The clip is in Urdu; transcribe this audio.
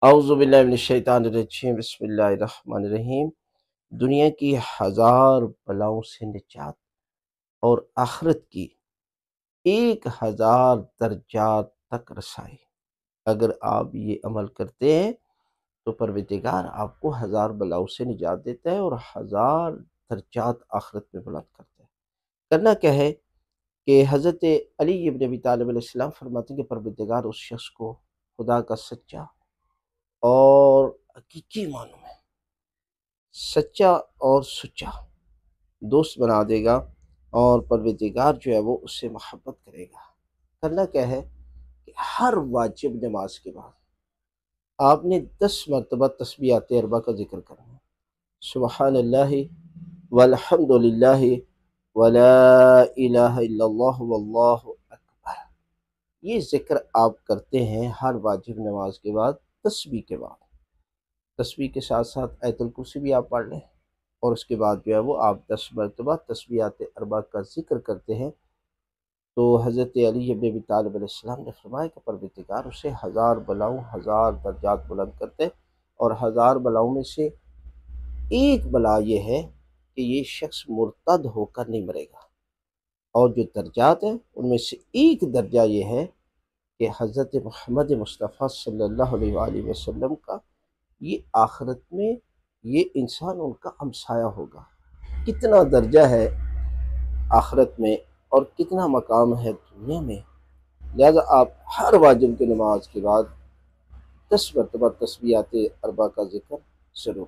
اعوذ باللہ من الشیطان الرجیم، بسم اللہ الرحمن الرحیم۔ دنیا کی ہزار بلاؤں سے نجات اور آخرت کی 1000 درجات تک رسائی، اگر آپ یہ عمل کرتے ہیں تو پروردگار آپ کو 1000 بلاؤں سے نجات دیتا ہے اور 1000 درجات آخرت میں بلند کرتا ہے۔ کرنا کیا ہے کہ حضرت علی ابن ابی طالب علیہ السلام فرماتے ہیں کہ پروردگار اس شخص کو خدا کا سچا اور حقیقی معنوں میں سچا اور سچا دوست بنا دے گا، اور پروردگار جو ہے وہ اس سے محبت کرے گا۔ کرنا کیا ہے کہ ہر واجب نماز کے بعد آپ نے 10 مرتبہ تسبیحات اربع کا ذکر کرنا ہے۔ سبحان اللہ والحمد للہ ولا الہ الا اللہ واللہ اکبر، یہ ذکر آپ کرتے ہیں ہر واجب نماز کے بعد تسبیح کے بعد۔ تسبیح کے ساتھ ساتھ آیت الکرسی بھی آپ پڑھ لیں، اور اس کے بعد جو ہے وہ آپ 10 مرتبہ تسبیحات اربع کا ذکر کرتے ہیں، تو حضرت علی ابن ابی طالب علیہ السلام نے فرمایا کہ پروردگار اسے 1000 بلاؤں 1000 درجات بلند کرتے، اور 1000 بلاؤں میں سے ایک بلا یہ ہے کہ یہ شخص مرتد ہو کر نہیں مرے گا، اور جو درجات ہیں ان میں سے ایک درجہ یہ ہے کہ حضرت محمد مصطفیٰ صلی اللہ علیہ وآلہ وسلم کا یہ آخرت میں یہ انسان ان کا ہمسایہ ہوگا۔ کتنا درجہ ہے آخرت میں اور کتنا مقام ہے دنیا میں، لہذا آپ ہر واجب کی نماز کے بعد 10 مرتبہ تسبیحات اربع کا ذکر ضرور